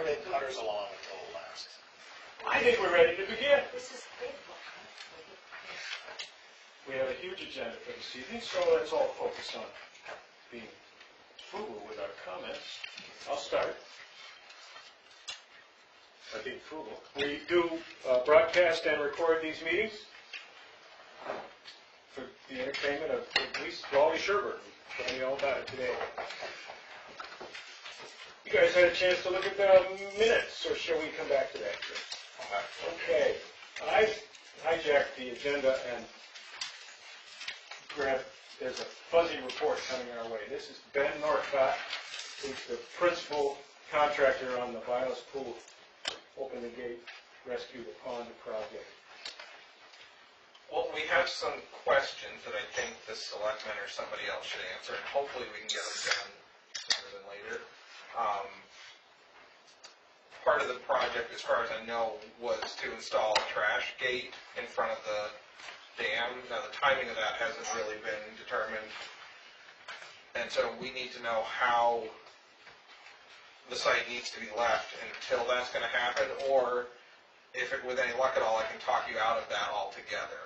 Everything putters along until the last. I think we're ready to begin. This is big. We have a huge agenda for this evening, so let's all focus on being frugal with our comments. I'll start by being frugal. We do broadcast and record these meetings for the entertainment of at least Wally Sherburne. Tell me all about it today. You guys had a chance to look at the minutes, or shall we come back to that? Okay. I hijacked the agenda and there's a fuzzy report coming our way. This is Ben Norcott, who's the principal contractor on the Vilas Pool Open the Gate, Rescue the Pond project. Well, we have some questions that I think the selectmen or somebody else should answer, and hopefully we can get them done sooner than later. Part of the project, as far as I know, was to install a trash gate in front of the dam. Now, the timing of that hasn't really been determined, and so we need to know how the site needs to be left until that's going to happen, or if it, with any luck at all, I can talk you out of that altogether.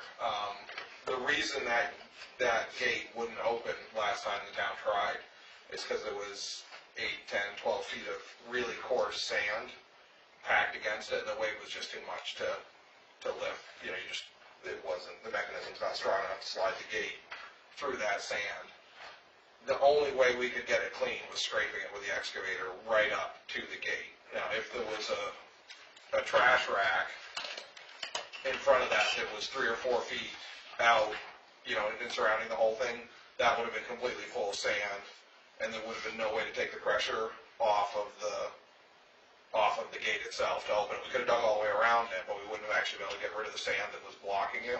The reason that gate wouldn't open last time the town tried is because there was 8, 10, 12 feet of really coarse sand packed against it, and the weight was just too much to lift. You know, it wasn't, the mechanism's not strong enough to slide the gate through that sand. The only way we could get it clean was scraping it with the excavator right up to the gate. Now, if there was a trash rack in front of that was 3 or 4 feet out, you know, and surrounding the whole thing, that would have been completely full of sand, and there would have been no way to take the pressure off of the gate itself to open it. We could have dug all the way around it, but we wouldn't have actually been able to get rid of the sand that was blocking it.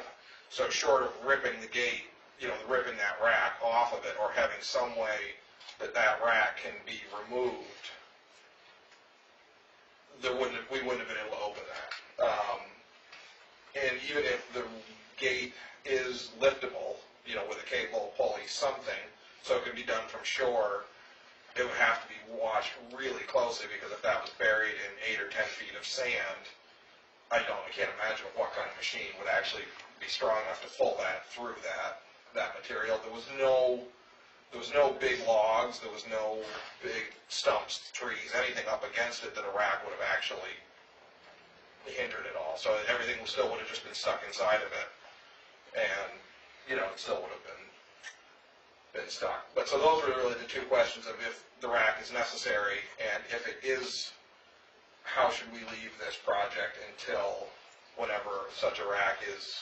So short of ripping the gate, you know, ripping that rack off of it, or having some way that rack can be removed, we wouldn't have been able to open that. And even if the gate is liftable, you know, with a cable, pulley, something, so it can be done from shore, it would have to be watched really closely, because if that was buried in 8 or 10 feet of sand, I can't imagine what kind of machine would actually be strong enough to pull that through that material. There was no big logs, there was no big stumps, trees, anything up against it that a rack would have actually hindered it all. So everything still would have just been stuck inside of it, and you know, it still would have been stuck. But so those were really the two questions of if the rack is necessary, and if it is, how should we leave this project until whenever such a rack is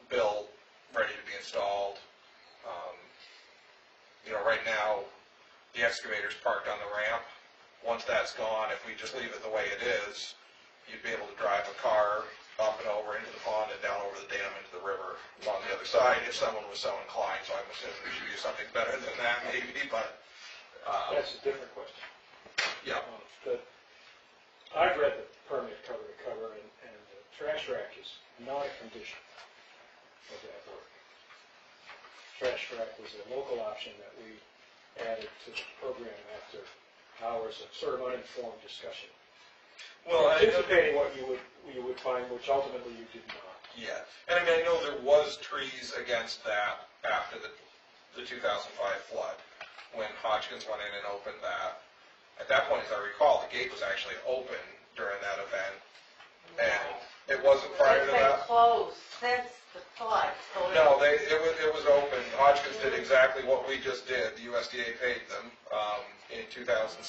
built, ready to be installed. You know, right now the excavator's parked on the ramp. Once that's gone, if we just leave it the way it is, you'd be able to drive a car up and over into the pond and down over the dam into the river on the other side if someone was so inclined. So I'm assuming we should do something better than that maybe, but... That's a different question. Yeah. I've read the permit cover to cover, and the trash rack is not a condition of that work. Trash rack was a local option that we added to the program after hours of sort of uninformed discussion. Well, anticipating what you would find, which ultimately you did not. Yeah, and I mean, I know there was trees against that after the 2005 flood, when Hodgkins went in and opened that. At that point, as I recall, the gate was actually open during that event, and it wasn't prior to that. It's been closed since the flood. So No, it was open. Hodgkins did exactly what we just did. The USDA paid them in 2006.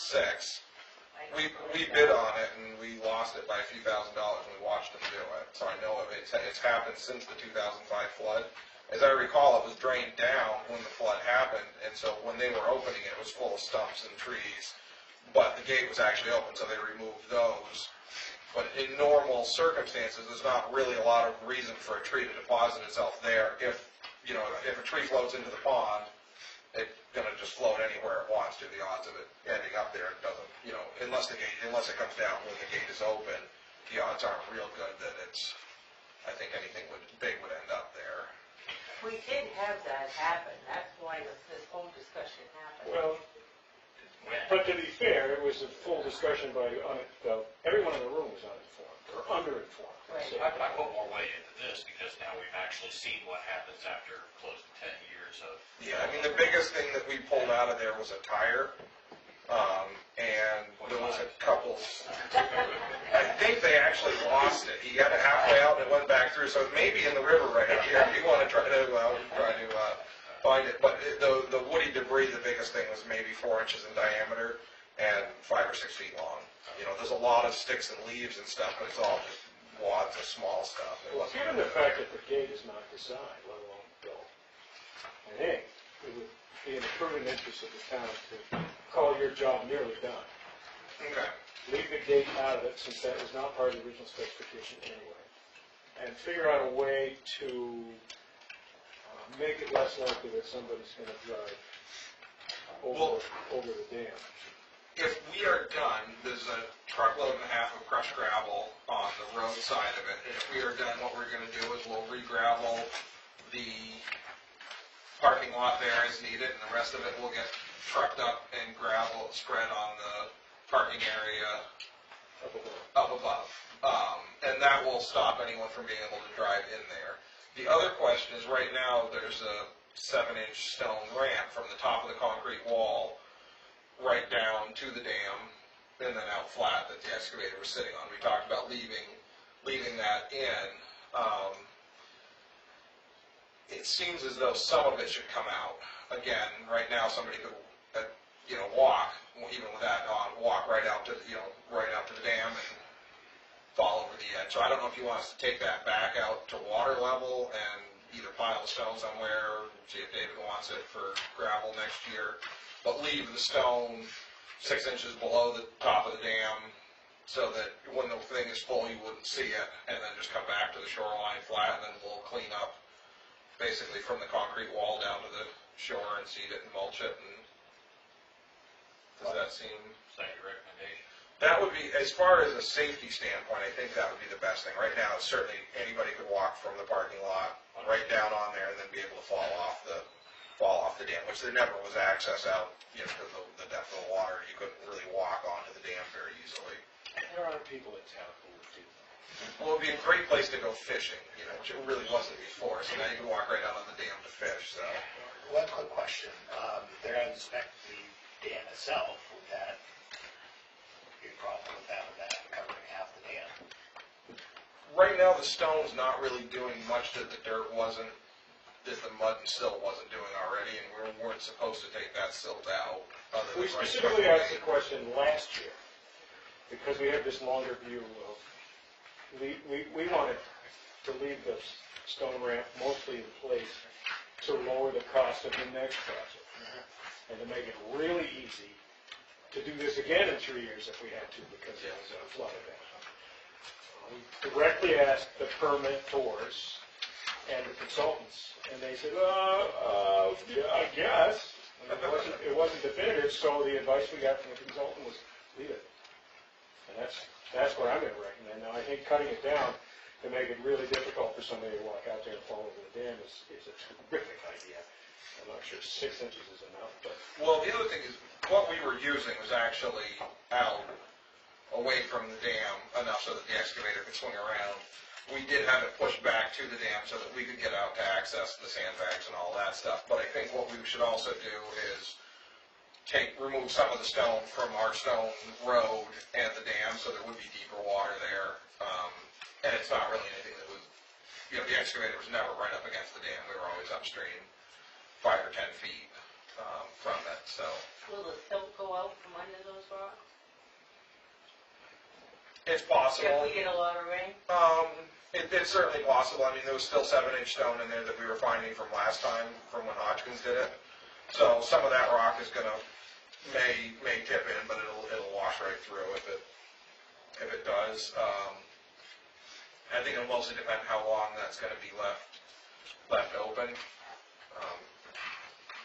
We bid on it, and we lost it by a few $1,000s, and we watched them do it. So I know it's happened since the 2005 flood. As I recall, it was drained down when the flood happened, and so when they were opening it, it was full of stumps and trees. But the gate was actually open, so they removed those. But in normal circumstances, there's not really a lot of reason for a tree to deposit itself there. If a tree floats into the pond, it's going to just float anywhere it wants to. The odds of it ending up there doesn't, you know, unless it comes down when the gate is open, the odds aren't real good that I think anything big would end up there. we did have that happen. That's why this whole discussion happened. Well, But to be fair, it was a full discussion by, everyone in the room was uninformed, or underinformed. Right. So- I put more weight into this because now we've actually seen what happens after close to 10 years of. Yeah, I mean, the biggest thing that we pulled out of there was a tire, and there was a couple, I think they actually lost it. He got it halfway out and it went back through, so it may be in the river right up here if you want to try to find it. But the woody debris, the biggest thing was maybe 4 inches in diameter and 5 or 6 feet long. You know, there's a lot of sticks and leaves and stuff, but it's all just wads of small stuff. It Well, wasn't given the fact that the gate is not designed, let alone built, I think it would be in the prudent interest of the town to call your job nearly done. Okay. Leave the gate out of it, since that was not part of the original specification anyway, and figure out a way to make it less likely that somebody's going to drive over the dam. If we are done, there's a truckload and a half of crushed gravel on the road side of it. And if we are done, what we're going to do is we'll re-gravel the parking lot there as needed, and the rest of it will get trucked up and gravel spread on the parking area up above. And that will stop anyone from being able to drive in there. The other question is, right now, there's a 7-inch stone ramp from the top of the concrete wall right down to the dam and then out flat that the excavator was sitting on. We talked about leaving that in. It seems as though some of it should come out. Again, right now somebody could, walk, even with that on, walk right out to the dam and fall over the edge. So I don't know if you want us to take that back out to water level and either pile the stone somewhere, see if David wants it for gravel next year, but leave the stone 6 inches below the top of the dam so that when the thing is full you wouldn't see it, and then just come back to the shoreline flat, and then we'll clean up basically from the concrete wall down to the shore and seed it and mulch it. And does that seem... Is that your recommendation? That would be, as far as a safety standpoint, I think that would be the best thing. Right now, certainly anybody could walk from the parking lot right down on there and then be able to fall off the dam, which there never was access out, because of the depth of the water. You couldn't really walk onto the dam very easily. There are people in town who would do that. Well, it would be a great place to go fishing, which it really wasn't before. So now you can walk right out on the dam to fish. So, One quick question. If they're going to inspect the dam itself, would that be a problem with that covering half the dam? right now the stone's not really doing much that the dirt wasn't, that the mud and silt wasn't doing already, and we weren't supposed to take that silt out. We specifically asked the question last year, because we have this longer view of, we wanted to leave the stone ramp mostly in place to lower the cost of the next project, and to make it really easy to do this again in 3 years if we had to, because it was a flood event. We directly asked the permittors and the consultants, and they said, yeah, I guess. It wasn't definitive, so the advice we got from the consultant was leave it. And that's what I'm going to recommend. Now, I think cutting it down to make it really difficult for somebody to walk out there and fall over the dam is a terrific idea. I'm not sure 6 inches is enough, but... Well, the other thing is, what we were using was actually out away from the dam enough so that the excavator could swing around. We did have it pushed back to the dam so that we could get out to access the sandbags and all that stuff. But I think what we should also do is remove some of the stone from our stone road and the dam so there would be deeper water there. And it's not really anything that was, the excavator was never right up against the dam. We were always upstream 5 or 10 feet from it, so. Will the silt go out from under those rocks? It's possible. If we get a lot of rain? It's certainly possible. I mean, there was still 7-inch stone in there that we were finding from last time, from when Hodgkins did it. So some of that rock is may tip in, but it'll wash right through if it does. I think it'll mostly depend how long that's going to be left open.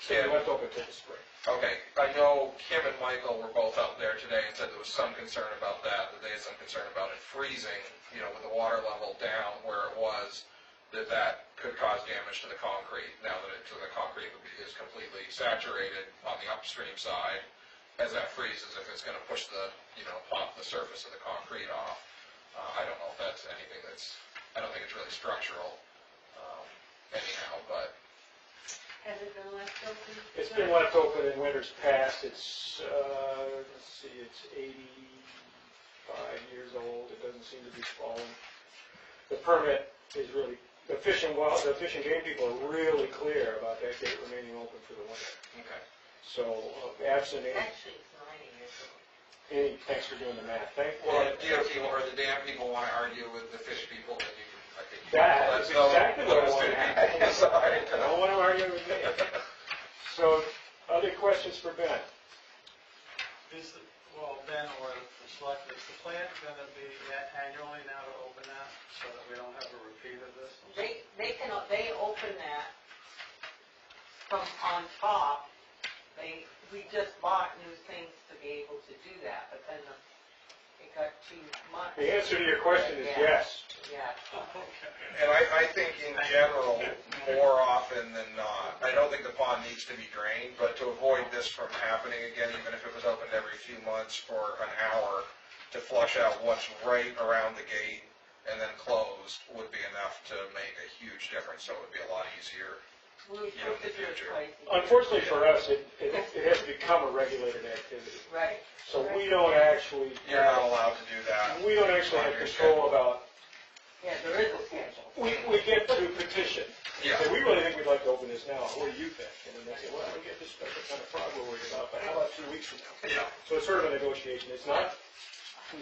So we left open till the spring. Okay, I know Kim and Michael were both out there today and said there was some concern about that they had some concern about it freezing, with the water level down where it was, that could cause damage to the concrete. Now that the concrete is completely saturated on the upstream side, as that freezes, if it's gonna push the, pop the surface of the concrete off. I don't know if that's anything I don't think it's really structural, anyhow, but. Has it been left open? It's been left open in winters past. It's, let's see, it's 85 years old. It doesn't seem to be falling. The permit is really, the fish and game people are really clear about that gate remaining open for the winter. Okay. So, absent Actually, it's 90 years old. any, thanks for doing the math. Well, if DOT or the dam people want to argue with the fish people, then you can, I think. That's exactly what I want to happen. Sorry. I don't want to argue with me. So, other questions for Ben? Ben or the select, is the plan going to be annually now to open that so that we don't have a repeat of this? They open that from on top. We just bought new things to be able to do that, but then it got too much. The answer to your question is yes. Yeah. And I think in general, more often than not, I don't think the pond needs to be drained, but to avoid this from happening again, even if it was opened every few months for an hour, to flush out what's right around the gate and then closed would be enough to make a huge difference, so it would be a lot easier. Unfortunately for us, it has become a regulated activity. Right. So we don't actually. You're not allowed to do that. We don't actually have control about. Yeah, there is a schedule. We get to petition. Yeah. So we really think we'd like to open this now. What do you think? And then they say, well, we get this special kind of frog we're worried about, but how about 2 weeks from now? Yeah. So it's sort of a negotiation. It's not,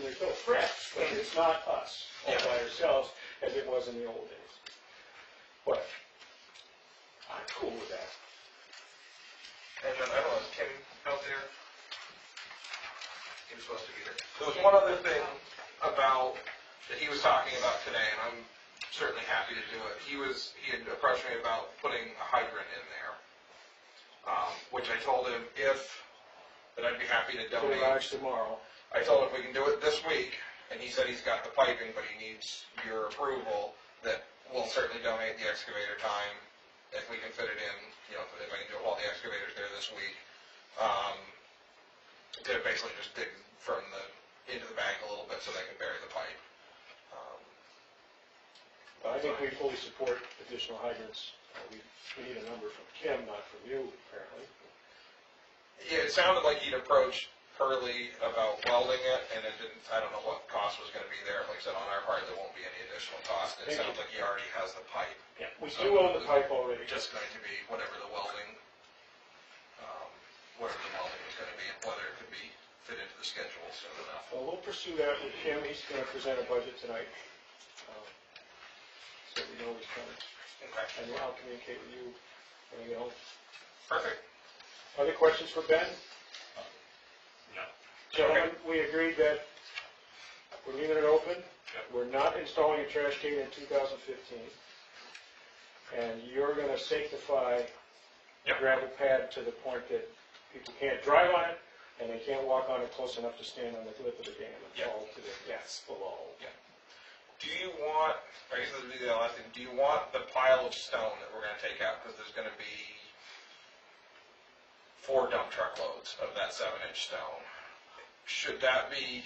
there's no threat, but it's not us all by ourselves as it was in the old days. But I'm cool with that. And then, I don't know, is Kim out there? He was supposed to be there. There was one other thing about, that he was talking about today, and I'm certainly happy to do it. He had approached me about putting a hydrant in there, which I told him that I'd be happy to donate. Garage tomorrow. I told him we can do it this week, and he said he's got the piping, but he needs your approval that we'll certainly donate the excavator time if we can fit it in, if I can do all the excavators there this week, to basically just dig into the bank a little bit so they can bury the pipe. I think we fully support additional hydrants. We need a number from Kim, not from you, apparently. Yeah, it sounded like he'd approached Hurley about welding it, and it didn't, I don't know what cost was going to be there. Like I said, on our part, there won't be any additional cost. It sounds like he already has the pipe. Yeah, we do own the pipe already. Just going to be whatever the welding was going to be, and whether it could be fit into the schedule soon enough. Well, we'll pursue that with Kim. He's going to present a budget tonight. So we know he's coming. Okay. And I'll communicate with you when we get home. Perfect. Other questions for Ben? No. Gentlemen, we agreed that we're leaving it open. We're not installing a trash gate in 2015. And you're going to sanctify the gravel pad to the point that people can't drive on it and they can't walk on it close enough to stand on the lip of the dam and fall to the depths below. Yeah. Do you want, I guess this would be the last thing, do you want the pile of stone that we're going to take out, because there's going to be 4 dump truck loads of that 7-inch stone, should that be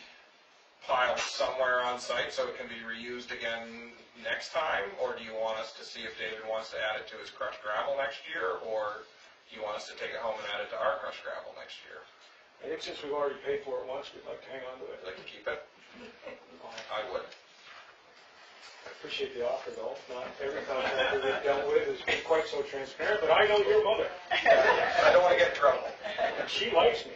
piled somewhere on site so it can be reused again next time, or do you want us to see if David wants to add it to his crushed gravel next year, or do you want us to take it home and add it to our crushed gravel next year? I think since we've already paid for it once, we'd like to hang on to it. Would you like to keep it? I would. I appreciate the offer, though. Not every contractor we've dealt with has been quite so transparent, but I know your mother. I don't want to get in trouble. And she likes me.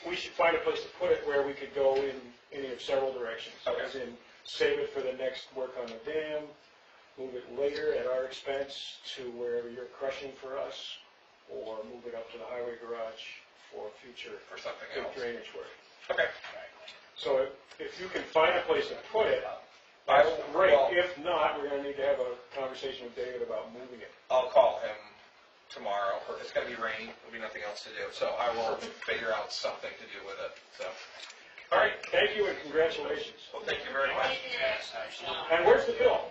We should find a place to put it where we could go in any of several directions. Okay. As in, save it for the next work on the dam, move it later at our expense to wherever you're crushing for us, or move it up to the highway garage for future For something big else. drainage work. Okay. So if you can find a place to put it, I that's will- great. well- If not, we're going to need to have a conversation with David about moving it. I'll call him tomorrow. It's going to be rainy. There'll be nothing else to do. So I will figure out something to do with it. So, all right. Thank you and congratulations. Well, thank you very much. Yes, absolutely. And where's the bill?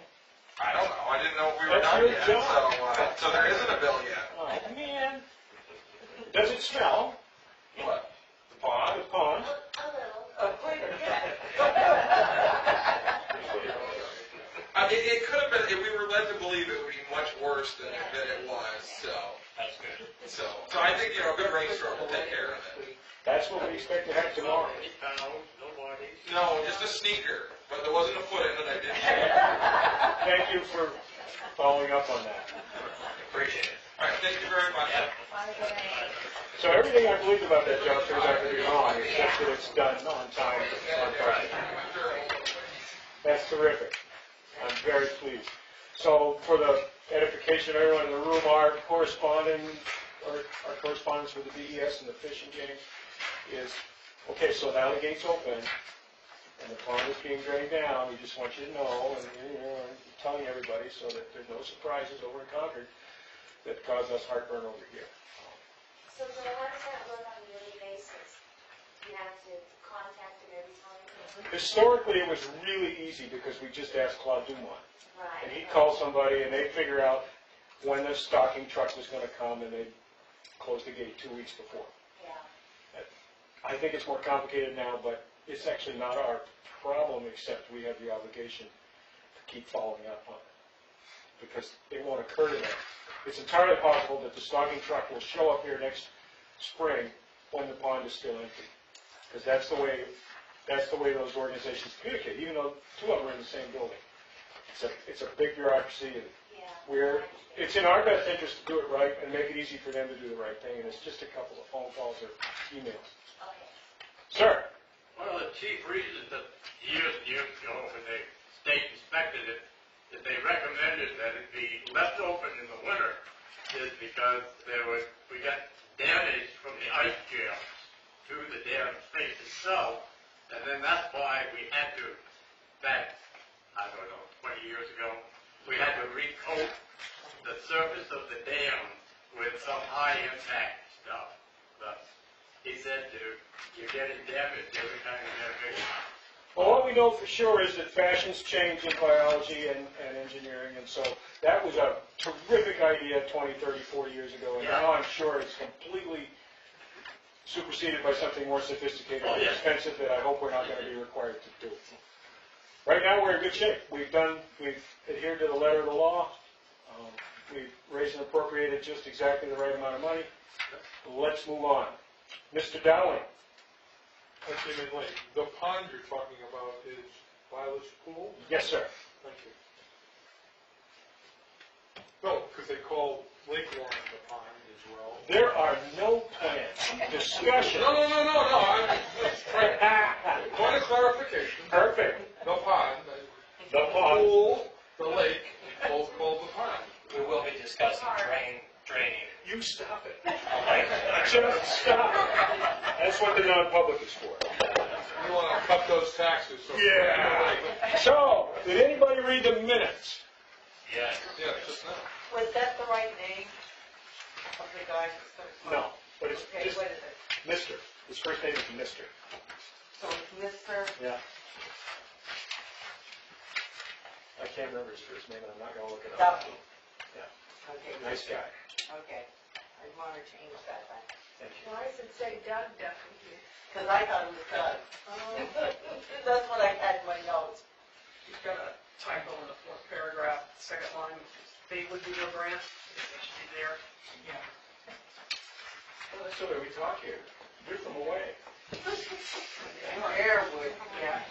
I don't know. I didn't know if we were That's done your yet. job. So there isn't a bill yet. Oh, man. Does it smell? What? The pond? The pond? Quite a bit. It could have been, we were led to believe it would be much worse than it was, so. That's good. So I think, a good rainstorm will take care of it. That's what we expect to have tomorrow. No bodies. No, just a sneaker, but there wasn't a foot in it, I did check. Thank you for following up on that. Appreciate it. All right, thank you very much. So everything I believed about that job turns out to be wrong, except that it's done on time, on budget. That's terrific. I'm very pleased. So for the edification of everyone in the room, our correspondence with the DES and the fishing game is, okay, so now the gate's open, and the pond is being drained down. We just want you to know, and I'm telling everybody so that there's no surprises over in Concord that cause us heartburn over here. So Bill, how does that work on a yearly basis? You have to contact them every time? Historically, it was really easy because we just asked Claude Dumont. Right. And he'd call somebody and they'd figure out when the stocking truck was going to come and they'd close the gate 2 weeks before. Yeah. I think it's more complicated now, but it's actually not our problem, except we have the obligation to keep following up on it. Because it won't occur to them. It's entirely possible that the stocking truck will show up here next spring when the pond is still empty. Because that's the way those organizations communicate, even though two of them are in the same building. It's a big bureaucracy, and Yeah. it's in our best interest to do it right and make it easy for them to do the right thing, and it's just a couple of phone calls or emails. Okay. Sir? One of the chief reasons that years ago when the state inspected it, that they recommended that it be left open in the winter is because we got damage from the ice jams to the dam face itself, and then that's why we had to, back, I don't know, 20 years ago, we had to recoat the surface of the dam with some high impact stuff. But he said you're getting damaged every time you get a big one. Well, what we know for sure is that fashions change in biology and engineering, and so that was a terrific idea 20, 30, 40 years ago, and now I'm sure it's completely superseded by something more sophisticated and expensive that I hope we're not going to be required to do. Right now, we're in good shape. We've adhered to the letter of the law. We've raised and appropriated just exactly the right amount of money. Let's move on. Mr. Dowling. The pond you're talking about is Violet's Pool? Yes, sir. Thank you. No, because they call Lake Warren the pond as well. There are no plans, discussion. No. I'm point of clarification. Perfect. The pond. The pond. Pool, the lake, both called the pond. We will be discussing draining. You stop it. Just stop it. That's what the non-public is for. You want to cut those taxes. So Yeah. So, did anybody read the minutes? Yes. Yeah, just now. Was that the right name of the guy that's going to No, but it's Okay, just what is it? Mr. His first name is Mr. So it's Mr. Yeah. I can't remember his first name, and I'm not going to look it up. Duffy. Yeah. Okay. Nice guy. Okay. I want to change that then. Thank you. Why does it say Doug Duffy here? Because I thought it was Doug. That's what I had in my notes. You've got a typo in the fourth paragraph, second line, they would be your grant, it should be there. Yeah. Well, that's the way we talk here. You're from away. Airwood, yeah.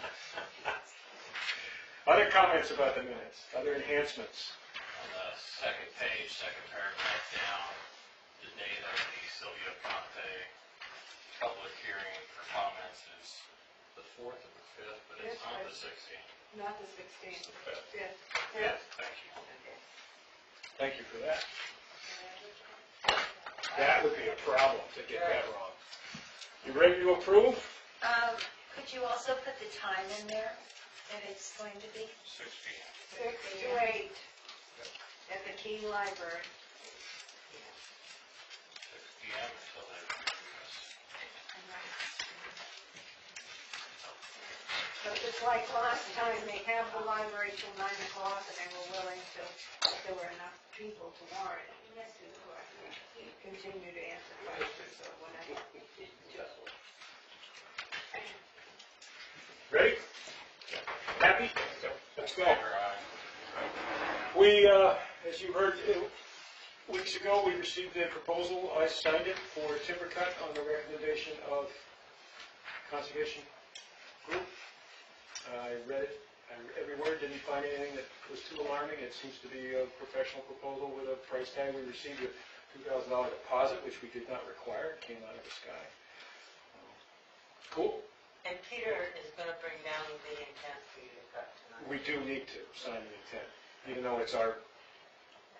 Other comments about the minutes? Other enhancements? On the second page, second paragraph down, the date of the Sylvia Conte public hearing for comments is the 4th or the 5th, but it's not the 16th. Not the 16th. It's the 5th. Yeah. Yes, thank you. Thank you for that. That would be a problem to get that wrong. You ready to approve? Could you also put the time in there that it's going to be? 6 p.m. 6 to 8 at the Key Library. 6 p.m. until they review this. So it's like last time, they have the library till 9 o'clock, and they were willing to, if there were enough people to warrant it, continue to answer questions or whatever. Ready? Happy? Let's go. We, as you heard weeks ago, we received a proposal. I signed it for timber cut on the recommendation of Conservation Group. I read it, every word, didn't find anything that was too alarming. It seems to be a professional proposal with a price tag. We received a $2,000 deposit, which we did not require. It came out of the sky. Cool. And Peter is gonna bring down the intent for you to cut tonight. We do need to sign the intent, even though it's our,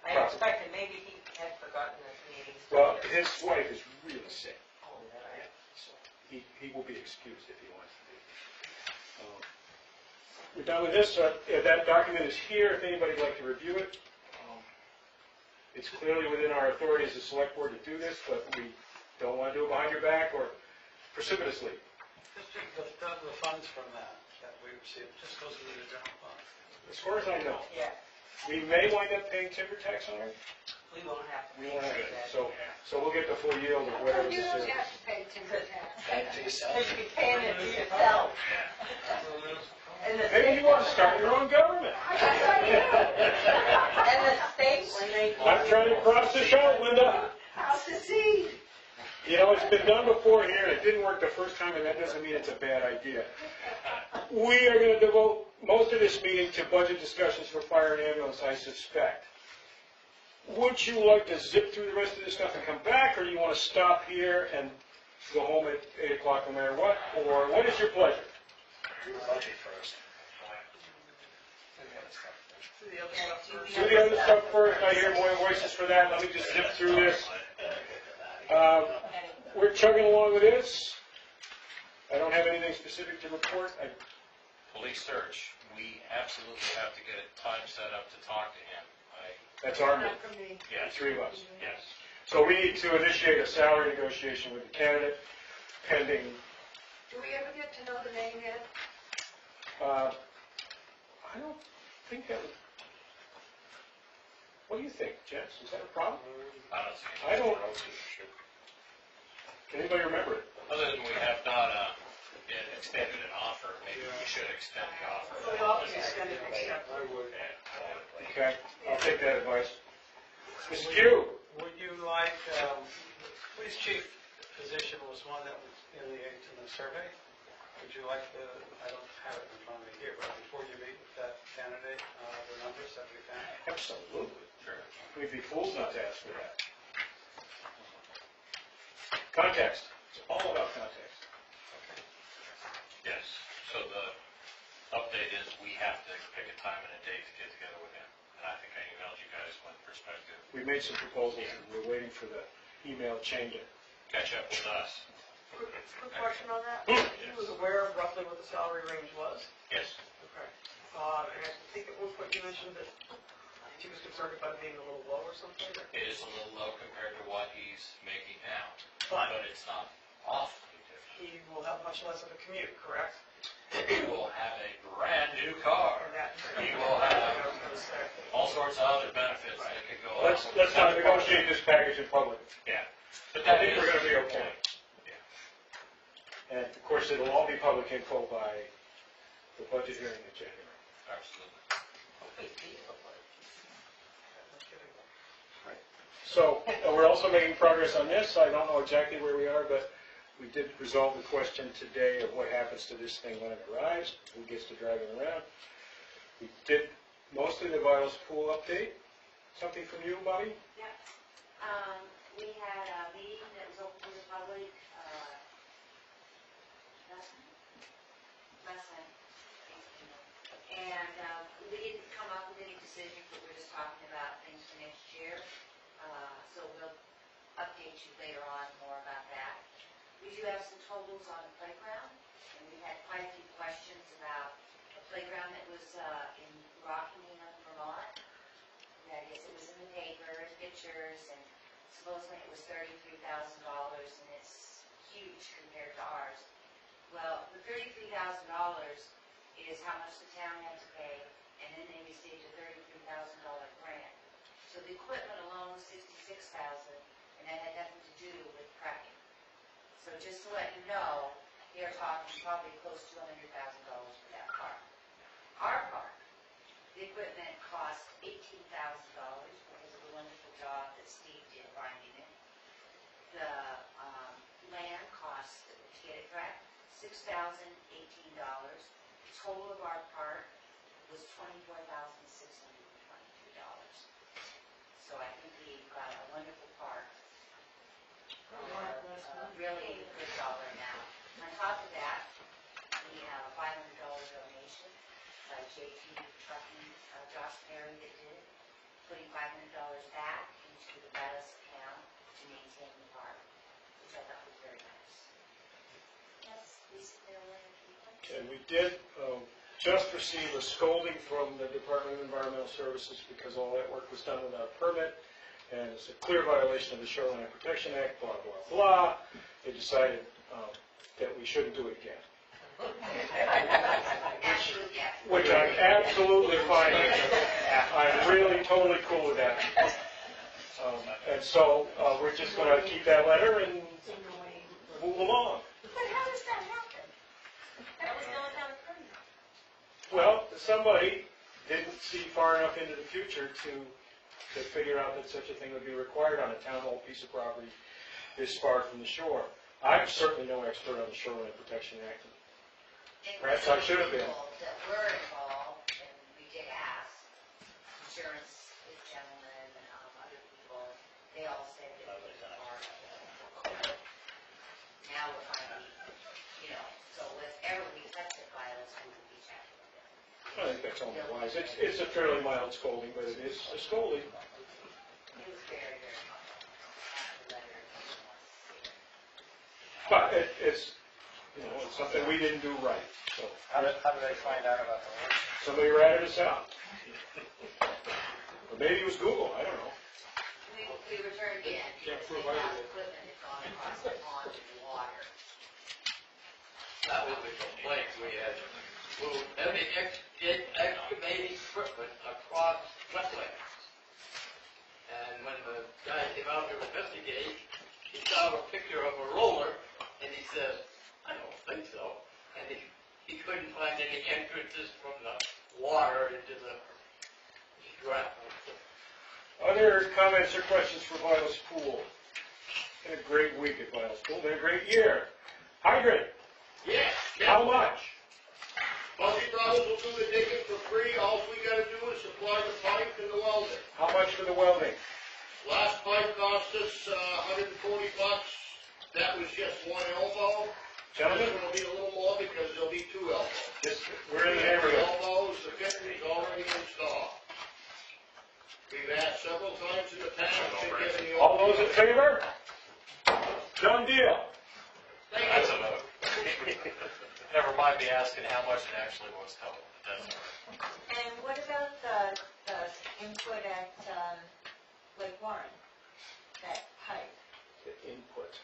I expected, maybe he had forgotten this meeting. well, his wife is really sick. Oh, right. So he will be excused if he wants to be. We're done with this. That document is here if anybody'd like to review it. It's clearly within our authority as a select board to do this, but we don't want to do it behind your back or precipitously. The funds from that we received just goes into the general fund. As far as I know, Yeah, we may wind up paying timber tax on it. we won't have to. We won't have pay it. that. So we'll get the full yield of whatever You this don't is. have to pay timber tax. You should be paying it to yourself. And the Maybe state, you want to start your own government. and the state, when they. I'm trying to cross this out, Linda. I'll secede. You know, it's been done before here, and it didn't work the first time, and that doesn't mean it's a bad idea. We are going to devote most of this meeting to budget discussions for fire and ambulance, I suspect. Would you like to zip through the rest of this stuff and come back, or do you want to stop here and go home at 8 o'clock no matter what? Or what is your pleasure? Do the budget first. Do the other stuff first. I hear more voices for that. Let me just zip through this. We're chugging along with this. I don't have anything specific to report. Police search, we absolutely have to get a time set up to talk to him. That's our move. Not for me. Yes, Three of us. yes. So we need to initiate a salary negotiation with the candidate pending. Do we ever get to know the name yet? I don't think that would. What do you think, Jess? Is that a problem? I don't see I it. don't. Can anybody remember it? Other than we have not extended an offer, maybe we should extend the offer. We always extend it, except I would. Okay, I'll take that advice. Mr. Q? Would you like, police chief position was one that was in the survey. Would you like I don't have it in front of me here, but before you meet with that candidate, the numbers that we found? Absolutely. Sure. We'd be fools not to ask for that. Context. It's all about context. Yes, so the update is we have to pick a time and a date to get together with him. And I think I emailed you guys one perspective. We made some proposals and we're waiting for the email chain to Catch up with us. Quick question on that. He was aware of roughly what the salary range was? Yes. Okay. And I think at one point you mentioned that he was concerned about it being a little low or something? It is a little low compared to what he's making now, But but it's not awfully different. he will have much less of a commute, correct? He will have a brand new car. And that. He will have all sorts of other benefits that could go on. Let's not negotiate this package in public. Yeah. But I that think is we're going to be the okay. point. And of course, it'll all be public info by the budget hearing in January. Absolutely. So we're also making progress on this. I don't know exactly where we are, but we did resolve the question today of what happens to this thing when it arrives, who gets to drive it around. We did mostly the Vials Pool update. Something from you, Bobby? Yeah. We had a meeting that was open to the public, last night. And, we didn't come up with any decisions, but we're just talking about things for next year. So we'll update you later on more about that. We do have some totals on the playground, and we had quite a few questions about a playground that was, in Rockingham, Vermont. I guess it was in the paper, pictures, and supposedly it was $33,000, and it's huge compared to ours. Well, the $33,000 is how much the town had to pay, and then they received a $33,000 grant. So the equipment alone was $66,000, and that had nothing to do with prepping. So just to let you know, they're talking probably close to $100,000 for that park. Our park, the equipment cost $18,000 because of the wonderful job that Steve did finding it. The land cost, to get it correct, $6,018. The total of our park was $24,622. So I think we've got a wonderful park. Really good dollar amount. On top of that, we have a $500 donation by JT Trucking, Josh Perry that did it, putting $500 back into the Meadows account to maintain the park, which I thought was very nice. That's basically all I have. And we did just receive a scolding from the Department of Environmental Services because all that work was done without a permit, and it's a clear violation of the Shoreline Protection Act, blah, blah, blah. They decided that we shouldn't do it again. Which I'm absolutely fine with. I'm really totally cool with that. And so we're just going to keep that letter and move along. But how does that happen? That was done without a permit. Well, somebody didn't see far enough into the future to figure out that such a thing would be required on a town-owned piece of property this far from the shore. I'm certainly no expert on the Shoreline Protection Act. Perhaps I should have been. That were involved, and we did ask, insurance gentlemen, other people, they all said that it was part of it. Now we're finally, so whatever we touch it by, we will be checking with them. I think that's only wise. It's a fairly mild scolding, but it is a scolding. It was very, very mild. After the letter, But it's something we didn't do right. So How did they find out about the work? somebody ratted us out. Or maybe it was Google, I don't know. we returned in, because they have equipment that's gone across the pond in the water. That was the complaint we had. Moved heavy excavating equipment across wetlands. And when the guy came out to investigate, he saw a picture of a roller, and he said, I don't think so. And he couldn't find any entrances from the water into the ground. Other comments or questions for Vilas Pool? Been a great week at Vilas Pool, been a great year. Hydrant, Yes. how much? Multi Brothers will do the digging for free. All we gotta do is supply the pipe and the welding. How much for the welding? Last pipe cost us $140. That was just one elbow. Gentlemen, This one will be a little more because there'll be two elbows. we're in the The neighborhood. elbows, the fittings already installed. We've asked several times in the past to get the. All those in favor? Done deal. That's a vote. Never mind me asking how much it actually was total. That's all right. And what about the input at Lake Warren? That pipe, The input.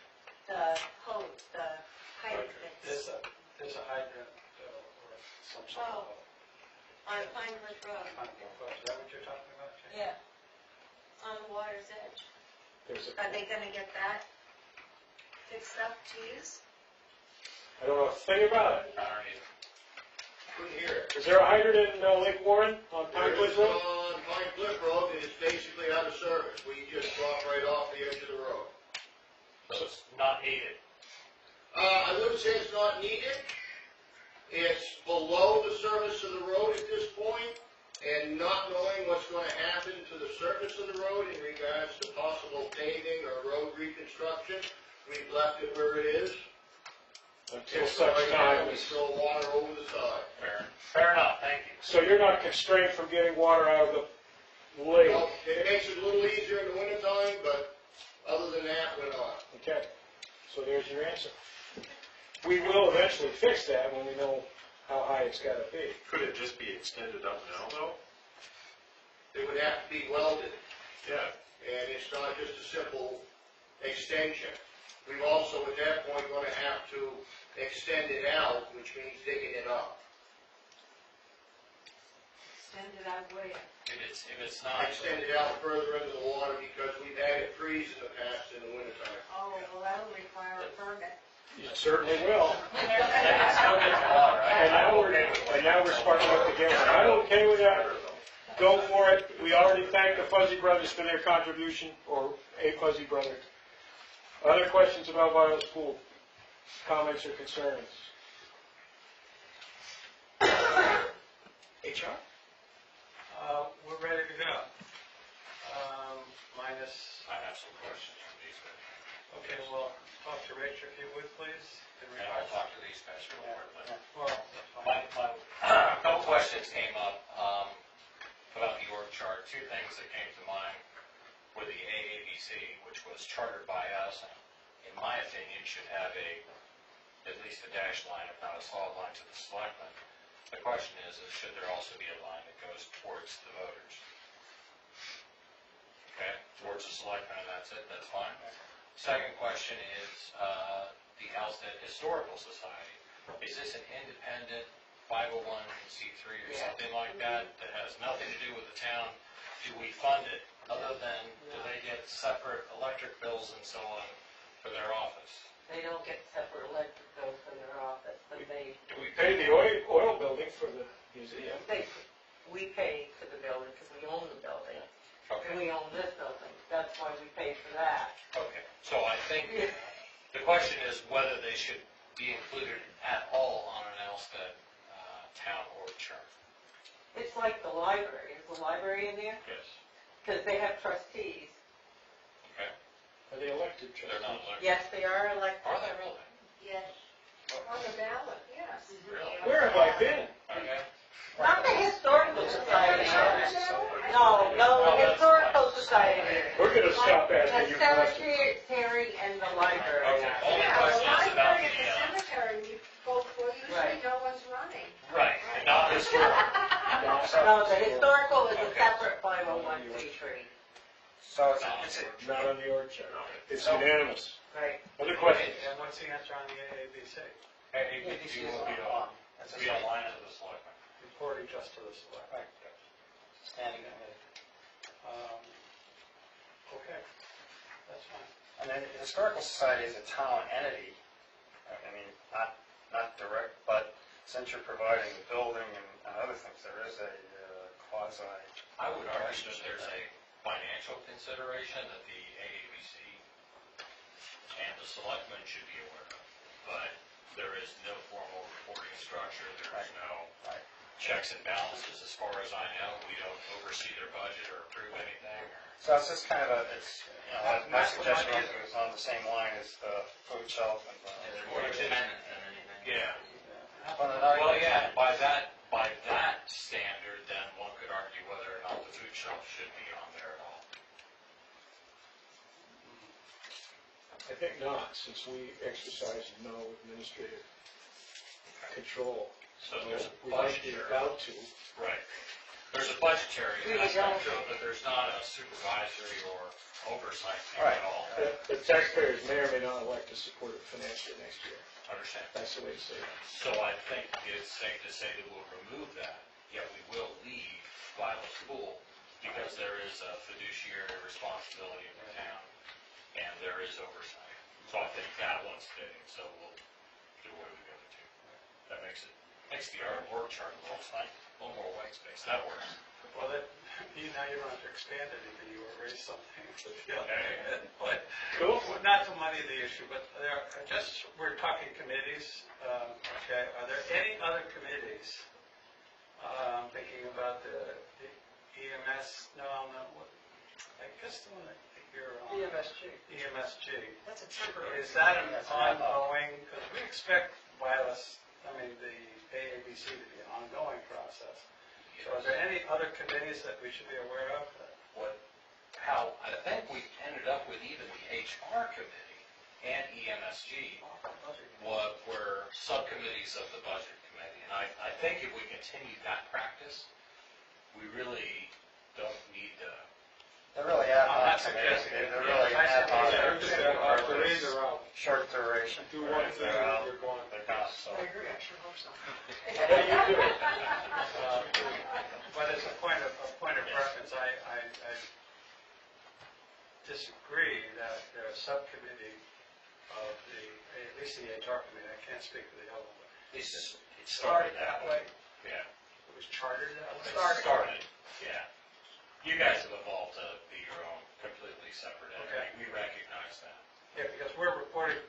the hose, the pipe that's There's a hydrant or some sort Oh. of. on Pine Cliff Road. Is that what you're talking about, Jane? Yeah, on the water's edge. There's a, Are they gonna get that fixed up to use? I don't know a thing about it. I don't either. Couldn't hear it. Is there a hydrant in Lake Warren on Pine Cliff Road? On Pine Cliff Road, it is basically out of service. We just drop right off the edge of the road. So it's not needed. I wouldn't say it's not needed. It's below the surface of the road at this point, and not knowing what's going to happen to the surface of the road in regards to possible paving or road reconstruction, we've left it where it is. Until such time We as, throw water over the side. Fair enough, thank you. so you're not constrained from getting water out of the lake? Well, it makes it a little easier in the wintertime, but other than that, we're not. Okay, so there's your answer. We will eventually fix that when we know how high it's gotta be. Could it just be extended up now, though? It would have to be welded. Yeah. And it's not just a simple extension. We've also, at that point, going to have to extend it out, which means digging it up. extend it out where? If it's not. Extend it out further into the water because we've had it freeze in the past in the wintertime. Oh, well, that'll require a permit. It certainly will. They can still get the water. And now we're sparking up the game. I'm okay with that. Go for it. We already thanked the Fuzzy Brothers for their contribution, or a Fuzzy Brother. Other questions about Violet School? Comments or concerns? HR? We're ready to go. Minus, I have some questions on these, but, okay, well, talk to Rachel if you would, please. In and I'll regards- talk to these guys real quick, but. Well, that's fine. A couple questions came up about the org chart. Two things that came to mind were the AABC, which was chartered by us, and in my opinion, should have at least a dashed line, if not a solid line, to the selectmen. The question is should there also be a line that goes towards the voters? Okay, towards the selectmen, and that's it, that's fine. Second question is the Alstead Historical Society. Is this an independent 501c3 or something like that has nothing to do with the town? Do we fund it? Other than, do they get separate electric bills and so on for their office? They don't get separate electric bills for their office, but they, Do we We pay the oil building for the museum. we pay for the building because we own the building. And Okay, we own this building, that's why we pay for that. okay. So I think the question is whether they should be included at all on an Alstead town org chart. It's like the library, is the library in there? Yes. Because they have trustees. Okay. Are they elected They're not trustees? elected. Yes, they are elected. Are they really? Yes. On the ballot, yes. Really? Where have I been? Okay. Not the historical society. No, the historical society. We're gonna stop asking you The questions. cemetery and the library. Okay. All the Yeah, the questions about library and the cemetery, we both, well, usually Right. no one's running. right, and not historical. No, the historical is a separate 501c3. So it's Not on the org chart. It's unanimous. Right. Other questions? And what's the answer on the AABC? AABC will be on, to be aligned to the selectmen. Reporting just to the select. Right. Standing committee. Okay, that's fine. And then the Historical Society is a town entity. I mean, not direct, but since you're providing the building and other things, there is a quasi. I would argue that there's a financial consideration that the AABC and the selectmen should be aware of, but there is no formal reporting structure, there's no checks and balances. As far as I know, we don't oversee their budget or approve anything. So it's just kind of my suggestion was on the same line as the food shelf and They're more independent than anything. Yeah. Well, Yeah, by that standard, then one could argue whether or not the food shelf should be on there at all. I think not, since we exercise no administrative control. So there's a We might be budgetary. about to. Right. There's a budgetary We aspect to don't. it, but there's not a supervisory or oversight thing Right. at all. The taxpayers may or may not elect to support it financially next year. Understand? That's the way to say it. So I think it's safe to say that we'll remove that, yet we will leave Violet School because there is a fiduciary responsibility of the town and there is oversight. So I think that one's fitting, so we'll do away with the other two. That makes the org chart a little more white space. That works. Well, now you don't have to expand anything, you erase something. Okay. But, Cool. not to muddy the issue, but we're talking committees, okay, are there any other committees, thinking about the EMS, I guess the one that you're on. EMSG. EMSG. That's a temporary. Is that an ongoing, because we expect the AABC to be an ongoing process. So are there any other committees that we should be aware of? How I think we ended up with even the HR committee and EMSG were subcommittees of the budget committee. And I think if we continue that practice, we really don't need to. They're really ad I'm not hoc committees. suggesting- They're really Yeah, ad hoc. They're in, they're out. Short duration. Do one thing, They're out. you're gone. They're gone, so. I agree, I sure hope so. What do you do? But as a point of reference, I disagree that the subcommittee of at least the HR committee, I can't speak for the other one. It Started that way. Yeah. It was chartered that way. Started, yeah. You guys have evolved to be your own completely separate entity. We recognize that. Yeah, because we're reporting,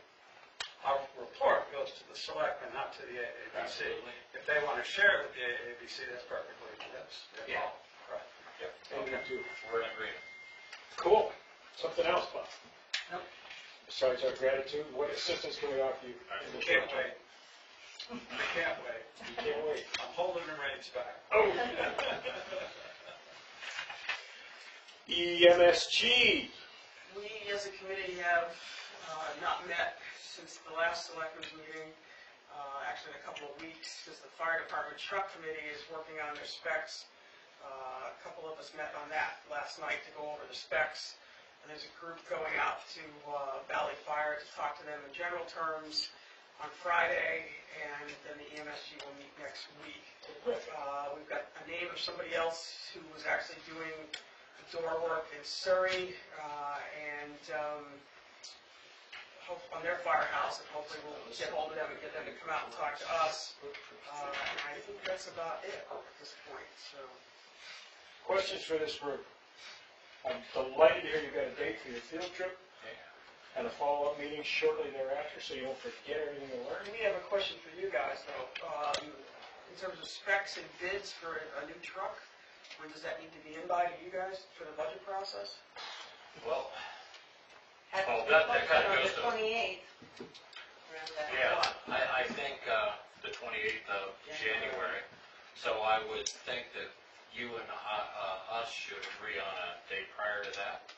our report goes to the selectmen, not to the AABC. Absolutely. If they want to share it with the AABC, that's perfectly, that's their Yeah. call. Right. And we do. We're in agreement. Cool. Something else, Bob? Nope. Besides our gratitude, what assistance can we offer you? I can't wait. I can't wait. You can't wait. I'm holding the reins back. Oh. EMSG. We, as a committee, have not met since the last selectmen's meeting, actually in a couple of weeks, because the fire department truck committee is working on their specs. A couple of us met on that last night to go over the specs. And there's a group going out to Valley Fire to talk to them in general terms on Friday, and then the EMSG will meet next week. We've got a name of somebody else who was actually doing the door work in Surrey, and on their firehouse, and hopefully we'll get hold of them and get them to come out and talk to us. And I think that's about it at this point, so. Questions for this group? I'm delighted to hear you've got a date for your field trip and a follow-up meeting shortly thereafter, so you won't forget everything you learned. We have a question for you guys, though. In terms of specs and bids for a new truck, when does that need to be in by to you guys for the budget process? Well, At Oh, the that function kinda on goes the to- 28th. Around that yeah, clock. I think the 28th of January. So I would think that you and us should agree on a date prior to that.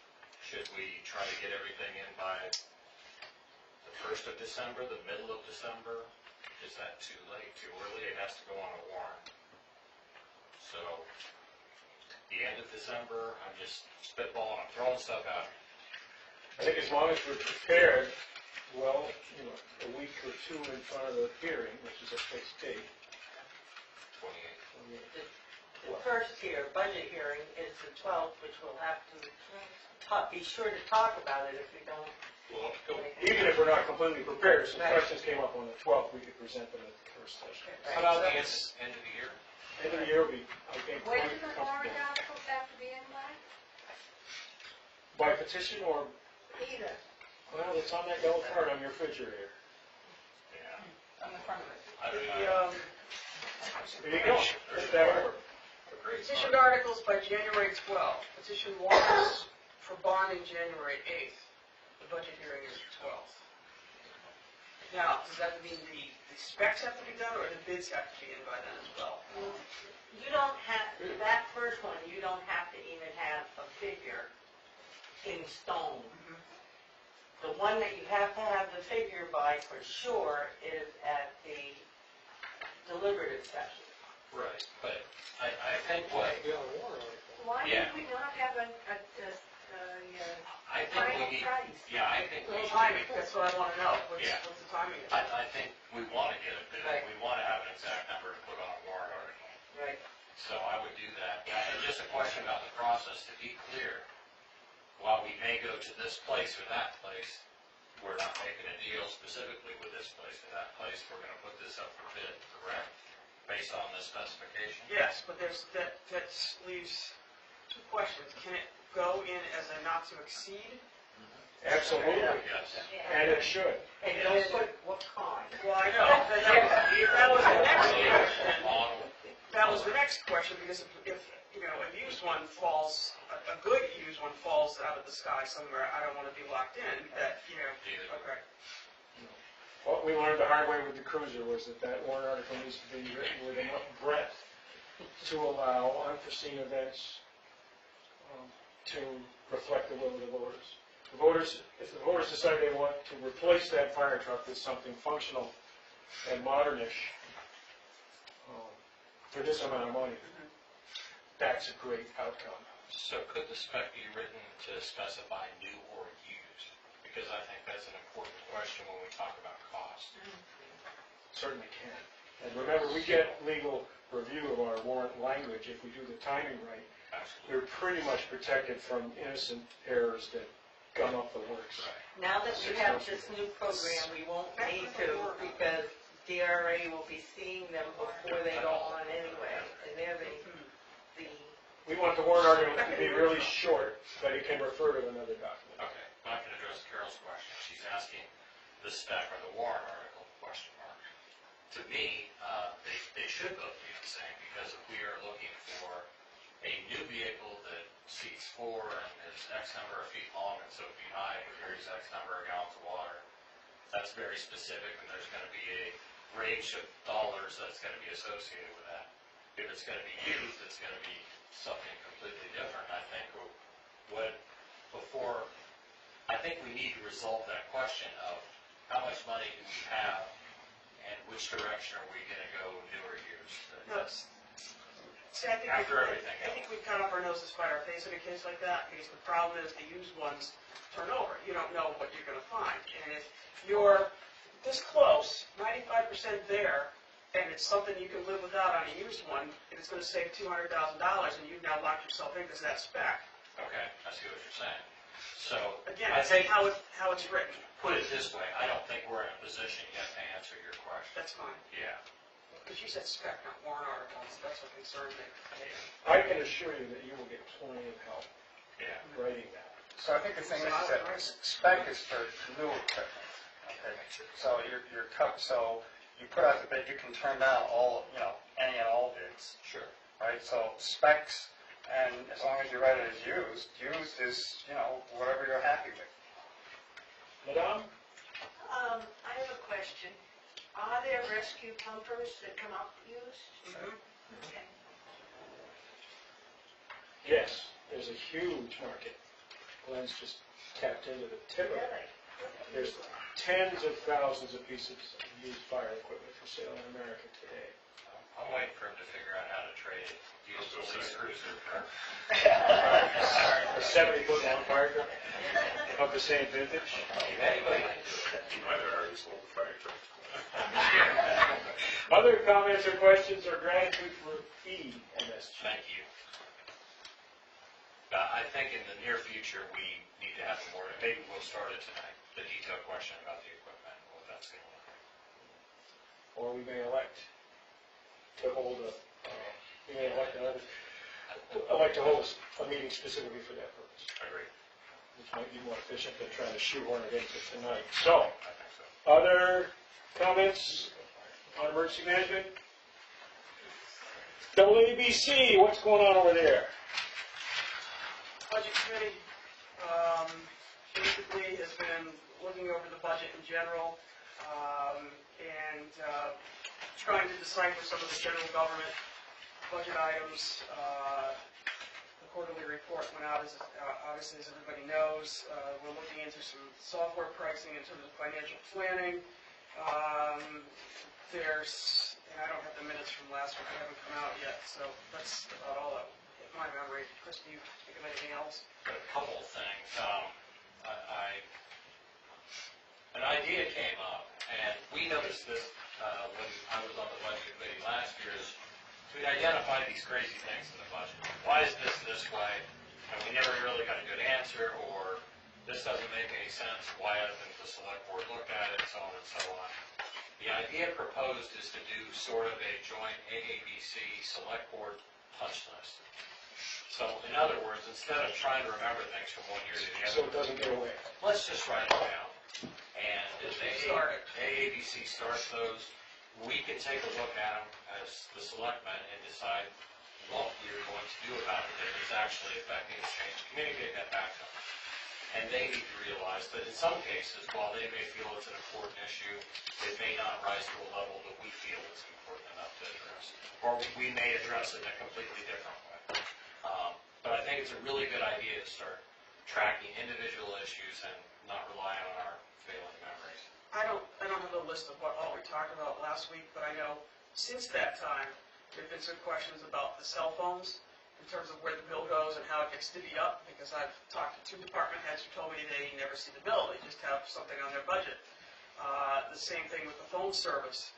Should we try to get everything in by the 1st of December, the middle of December? Is that too late, too early? It has to go on a warrant. So, the end of December, I'm just spitballing, I'm throwing stuff out. I think as long as we're prepared, well, a week or two in front of the hearing, which is a fixed date. 28th. The first budget hearing is the 12th, which we'll have to be sure to talk about it if we don't. Well, go. Even if we're not completely prepared, if some questions came up on the 12th, we could present them at the first session. How about the end of the year? End of the year will be, I think, When quite do the comfortable. warrant articles have to be in by? By petition or, Either. well, it's on that yellow card on your refrigerator. Yeah. On the front of it. I don't The know. There you go. Put that over. petitioned articles by January 12th, petition warrants for bonding January 8th. The budget hearing is the 12th. Now, does that mean the specs have to be done, or the bids have to be in by then as well? You don't have, that first one, you don't have to even have a figure in stone. The one that you have to have the figure by for sure is at the deliberative session. Right, but I think what, Why Yeah. did we not have a I think final we need, price? yeah, I think we Well, should. timing, that's what I want to know. Yeah. What's the timing of I it? think we want to get a bid, Right. we want to have an exact number to put on a warrant article. Right. So I would do that. And just a question about the process, to be clear, while we may go to this place or that place, we're not making a deal specifically with this place or that place. We're going to put this up for bid, correct? Based on this specification? Yes, but that leaves two questions. Can it go in as a not to exceed? Absolutely. Yes. And it should. And don't put what kind. Well, I know, that was the next question. Long. That was the next question, because if a used one falls, a good used one falls out of the sky somewhere, I don't want to be locked in, okay. What we learned the hard way with the cruiser was that warrant article needs to be written with enough breadth to allow unforeseen events to reflect the will of the voters. If the voters decide they want to replace that fire truck with something functional and modernish for this amount of money, that's a great outcome. So could the spec be written to specify new or used? Because I think that's an important question when we talk about cost. Certainly can. And remember, we get legal review of our warrant language, if we do the timing right, Absolutely. we're pretty much protected from innocent errors that gum up the works. Now that we have this new program, we won't need to, because DRA will be seeing them before they go on anyway, and they're the We want the warrant article to be really short, but it can refer to another document. Okay, I can address Carol's question. She's asking the spec or the warrant article, question mark. To me, they should both be the same, because if we are looking for a new vehicle that seats 4 and is X number of feet long and so feet high and carries X number of gallons of water, that's very specific, and there's going to be a range of dollars that's going to be associated with that. If it's going to be used, it's going to be something completely different. I think I think we need to resolve that question of how much money do we have and which direction are we going to go new or used? See, I think After everything I think we cut off our noses by our face in a case like that, because the problem is the used ones turn over. You don't know what you're going to find. And if you're this close, 95% there, and it's something you can live without on a used one, and it's going to save $200,000, and you've now locked yourself into that spec. Okay, I see what you're saying. So, Again, I I think, think how it's written. put it this way, I don't think we're in a position yet to answer your question. That's fine. Yeah. Because you said spec, not warrant articles. That's what concerns me. I can assure you that you will get plenty of help Yeah. writing that. So I think the thing is that spec is for new equipment. Okay, so so you put out the bid, you can turn down all, any and all bids, Sure. right? So specs, and as long as you write it as used is, whatever you're happy with. Madame? I have a question. Are there rescue pumpers that come up used? Okay. Yes, there's a huge market. Glenn's just tapped into the tip of it. Really? There's tens of thousands of pieces of used fire equipment for sale in America today. I'm waiting for him to figure out how to trade used police cruiser for A 70-foot long fire truck of the same vintage. anybody. Other comments or questions or gratitude for EMS? Thank you. I think in the near future, we need to have more, maybe we'll start it tonight, the detailed question about the equipment, what that's going to look like. Or we may elect to hold a meeting specifically for that purpose, Agreed. which might be more efficient than trying to shoehorn it into tonight. So, I think so. other comments on emergency management? WABC, what's going on over there? Budget committee basically has been looking over the budget in general and trying to decipher some of the general government budget items. The quarterly report went out, obviously, as everybody knows. We're looking into some software pricing in terms of financial planning. And I don't have the minutes from last week, they haven't come out yet, so that's about all that hit my memory. Chris, do you think of anything else? A couple of things. An idea came up, and we noticed this when I was on the budget committee last year, is we'd identify these crazy things in the budget. Why is this way? And we never really got a good answer, or this doesn't make any sense. Why hasn't the select board looked at it, so on and so on. The idea proposed is to do sort of a joint AABC select board punch list. So in other words, instead of trying to remember things from one year to the other, So it doesn't get away. let's just write it down. And if AABC starts those, we can take a look at them as the selectmen and decide what we're going to do about it, if it's actually affecting the change, communicate that back to them. And they need to realize that in some cases, while they may feel it's an important issue, it may not rise to a level that we feel is important enough to address. Or we may address it in a completely different way. But I think it's a really good idea to start tracking individual issues and not rely on our failing memories. I don't have a list of what all we talked about last week, but I know since that time, there have been some questions about the cell phones in terms of where the bill goes and how it gets divvied up, because I've talked to 2 department heads who told me they never see the bill, they just have something on their budget. The same thing with the phone service,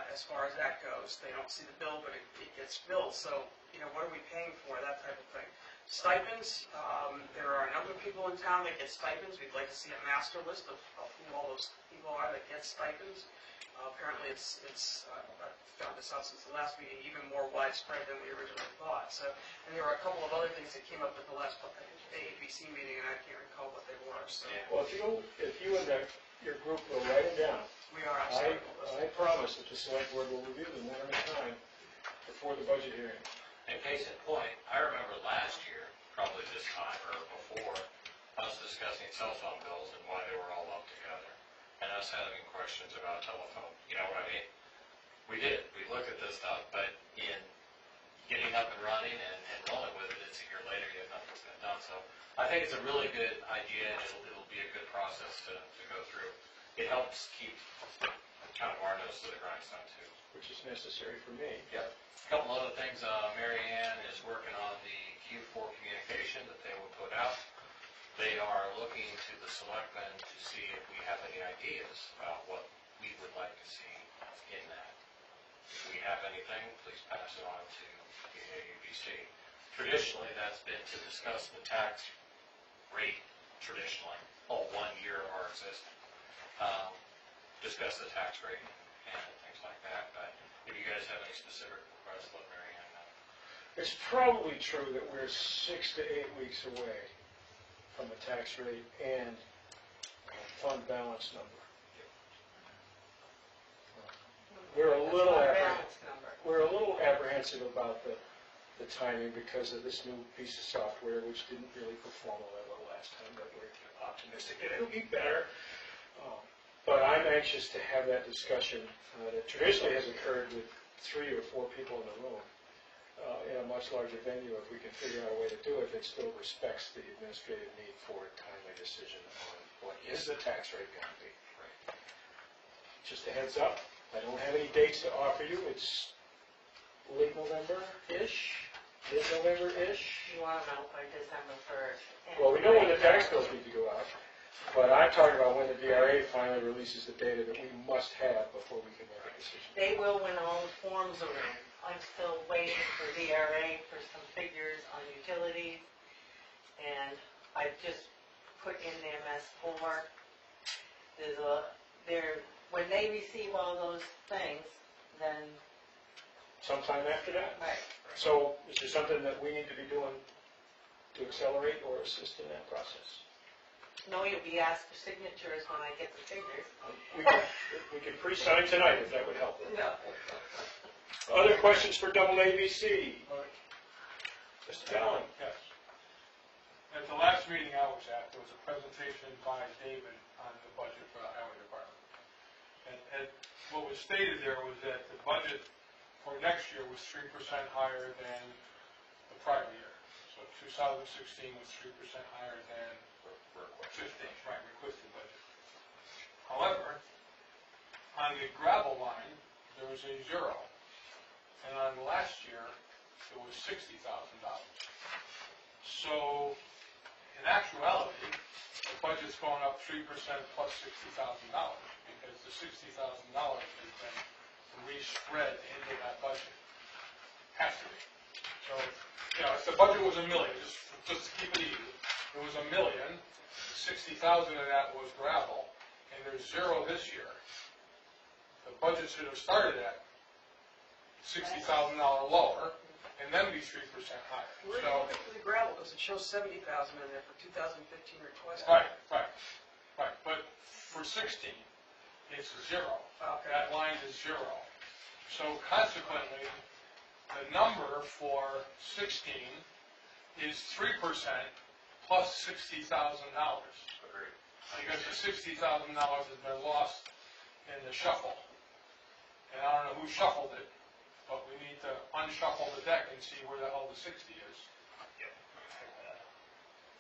as as far as that goes. They don't see the bill, but it gets billed, so, what are we paying for, that type of thing. Stipends, there are a number of people in town that get stipends. We'd like to see a master list of who all those people are that get stipends. Apparently it's I've found this out since the last meeting, even more widespread than we originally thought. So, and there were a couple of other things that came up at the last AAPC meeting, and I can't recall what they were, so. Well, if you and your group will write them down, We are, I'm sorry. I promise that the select board will review them one at a time before the budget hearing. And case in point, I remember last year, probably this time or before, us discussing cell phone bills and why they were all lumped together. And us having questions about telephone, you know what I mean? We did, we looked at this stuff, but in getting up and running and rolling with it, it's a year later, yet nothing's been done. So I think it's a really good idea, and it'll be a good process to go through. It helps keep kind of our nose to the grindstone too. Which is necessary for me. Yep. A couple other things, Mary Ann is working on the Q4 communication that they will put out. They are looking to the selectmen to see if we have any ideas about what we would like to see in that. If we have anything, please pass it on to the AUBC. Traditionally, that's been to discuss the tax rate, traditionally, 1 year of our existence. Discuss the tax rate and things like that, but if you guys have any specific requests, let Mary Ann know. It's probably true that we're 6 to 8 weeks away from a tax rate and a fund balance number. We're a little apprehensive about the timing because of this new piece of software, which didn't really perform all that well last time, but we're optimistic that it'll be better. But I'm anxious to have that discussion that traditionally has occurred with 3 or 4 people in the room in a much larger venue. If we can figure out a way to do it that still respects the administrative need for a timely decision on what is the tax rate going to be. Just a heads up, I don't have any dates to offer you. It's late November-ish, mid-November-ish. You want them out by December 1st. Well, we know when the tax bills need to go out. But I'm talking about when the DRA finally releases the data that we must have before we can make a decision. They will when all the forms are in. I'm still waiting for DRA for some figures on utilities, and I've just put in the MS4. When they receive all those things, then. Sometime after that? Right. So is there something that we need to be doing to accelerate or assist in that process? No, you'll be asked for signatures when I get the figures. We could pre-sign tonight if that would help. No. Other questions for double ABC? Mr. Dowling? Yes. At the last meeting I was at, there was a presentation by David on the budget for the highway department. And what was stated there was that the budget for next year was 3% higher than the prior year. So 2016 was 3% higher than 15, right, requested budget. However, on the gravel line, there was a 0. And on last year, it was $60,000. So, in actuality, the budget's going up 3% plus $60,000 because the $60,000 has been re-spread into that budget. Has to be. So, if the budget was $1 million, just to keep it easy, it was $1 million. 60,000 of that was gravel, and there's 0 this year. The budget should have started at $60,000 lower, and then be 3% higher. Where do you look for the gravel? Because it shows 70,000 in there for 2015 request. Right. But for 16, it's 0. Okay. That line is 0. So consequently, the number for 16 is 3% plus $60,000. Because the $60,000 has been lost in the shuffle. And I don't know who shuffled it, but we need to unshuffle the deck and see where the hell the 60 is.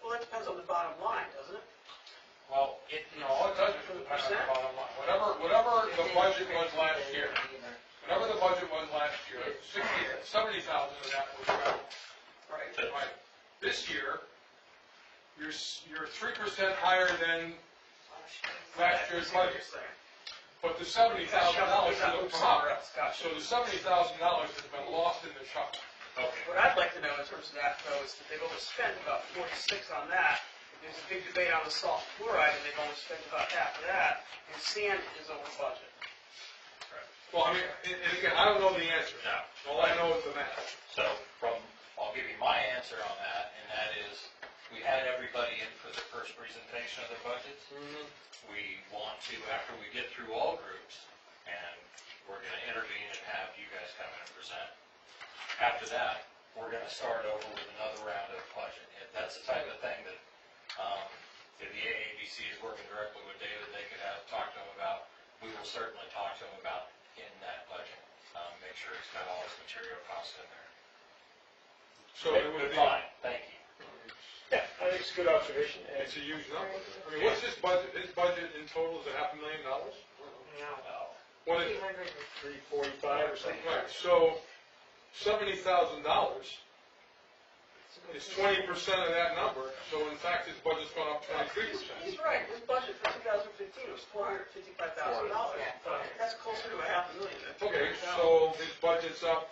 Well, that depends on the bottom line, doesn't it? Well, it doesn't depend on the bottom line. Whatever the budget was last year, 70,000 of that was gravel. Right. This year, you're 3% higher than last year's budget. But the $70,000 should have come Somewhere out. else, gotcha. So the $70,000 has been lost in the shuffle. Okay. What I'd like to know in terms of that, though, is that they've overspent about 46 on that. There's a big debate on the salt and fluoride, and they've only spent about half of that, and sand is over budget. Well, I mean, and again, I don't know the answer. No. All I know is the math. So I'll give you my answer on that, and that is, we had everybody in for the first presentation of their budgets. We want to, after we get through all groups, and we're gonna intervene and have you guys come in and present. After that, we're gonna start over with another round of budget. If that's the type of thing that, if the AABC is working directly with David, they could talk to him about, we will certainly talk to him about in that budget. Make sure he's got all his material costs in there. So it would be, Fine, thank you. Yeah, I think it's a good observation. And it's a huge number. I mean, what's his budget? His budget in total is $500,000? No. What is it? 345 or something. Right, so $70,000 is 20% of that number, so in fact, his budget's gone up 23%. He's right, his budget for 2015 was $455,000. That's closer to $500,000. Okay, so his budget's up,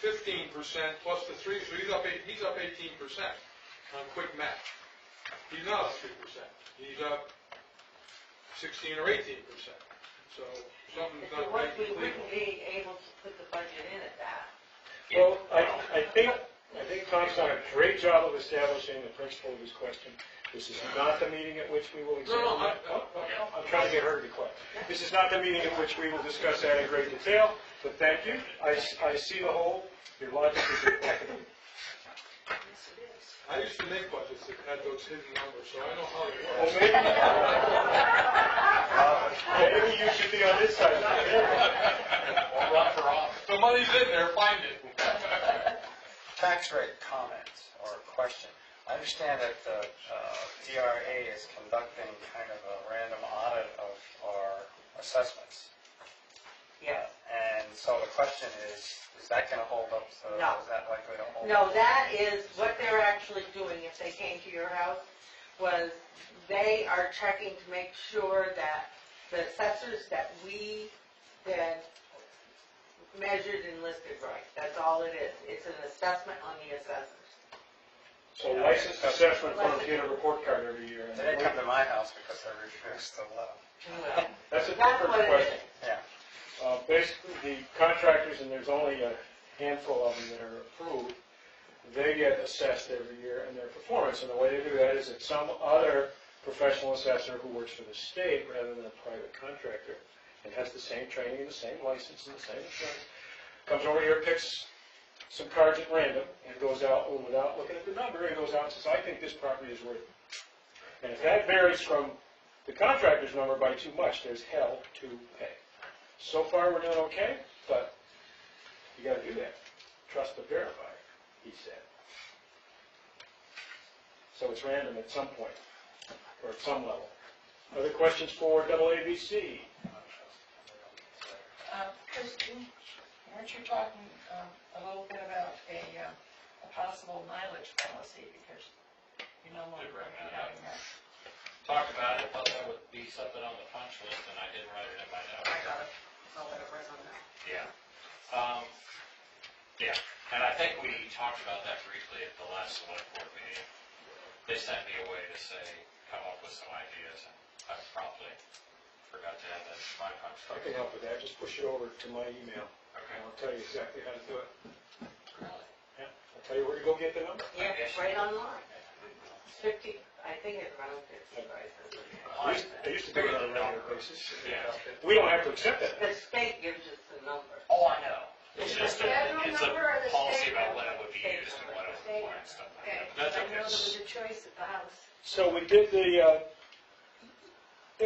15% plus the 3, so he's up 18% on quick math. He's not up 3%. He's up 16 or 18%. So something's not right. We wouldn't be able to put the budget in at that. Well, I think Tom's done a great job of establishing the principle of his question. This is not the meeting at which we will examine that. I'm trying to get her to be quiet. This is not the meeting at which we will discuss that in great detail, but thank you. I see the whole. Your logic is impeccable. I used to make budgets that had those hidden numbers, so I know how it Well, works. maybe you should be on this side. I'll run for office. The money's in there, find it. Tax rate comments or question. I understand that the DRA is conducting kind of a random audit of our assessments. Yes. And so the question is that going to hold up? No. Is that likely to hold up? No, that is what they're actually doing if they came to your house, was they are checking to make sure that the assessors that we did measured and listed right. That's all it is. It's an assessment on the assessors. So licensed assessment firms get a report card every year. They didn't come to my house because I refused to let them. That's a That's different what it question. is. Yeah. Basically, the contractors, and there's only a handful of them that are approved, they get assessed every year in their performance. And the way they do that is that some other professional assessor who works for the state rather than a private contractor and has the same training and the same license and the same insurance, comes over here, picks some cards at random, and goes out, without looking at the number, and goes out and says, I think this property is worth it. And if that varies from the contractor's number by too much, there's hell to pay. So far, we're doing okay, but you got to do that. Trust but verify, he said. So it's random at some point, or at some level. Other questions for AABC? Kristen, weren't you talking a little bit about a possible mileage policy, because you no longer Did bring be that up. having that? Talked about it, thought that would be something on the punch list, and I didn't write it in my notes. I got it. I'll let it right on that. Yeah. Yeah, and I think we talked about that briefly at the last select board meeting. They sent me away to say, come up with some ideas, and I promptly forgot to add that to my punch I list. can help with that. Just push it over to my email, Okay. and I'll tell you exactly how to do it. Really? Yeah, I'll tell you where to go get the number. Yeah, it's right online. It's 50, I think it's around 50 prices. I used to do it on a regular basis. Yeah. We don't have to accept that. The state gives us the number. Oh, I know. It's Is it just the federal it's number or the a policy state about when number? it would be used and when it would apply and stuff like Okay, that. But that's I okay. know there was a choice at the house. So we did the,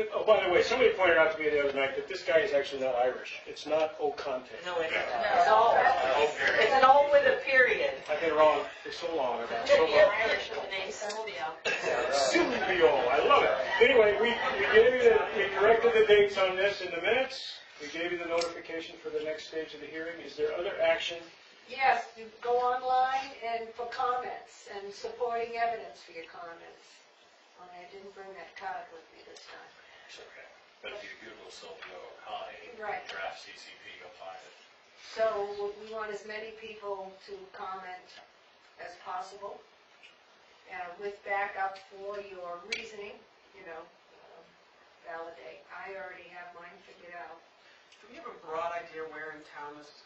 oh, by the way, somebody pointed out to me the other night that this guy is actually not Irish. It's not O'Conte. No, it's not. No. It's all, Oh, period. it's an all with a period. I've been wrong for so long. I've been so Could be wrong. Irish with the name Sylvia. Silvio, I love it. Anyway, we corrected the dates on this in the minutes. We gave you the notification for the next stage of the hearing. Is there other action? Yes, you go online and for comments and supporting evidence for your comments. Only I didn't bring that card with me this time. It's okay. But if you Google Silvio County, Right. draft CCP, you'll find it. So we want as many people to comment as possible, with backup for your reasoning, validate. I already have mine figured out. Do we have a broad idea where in town this is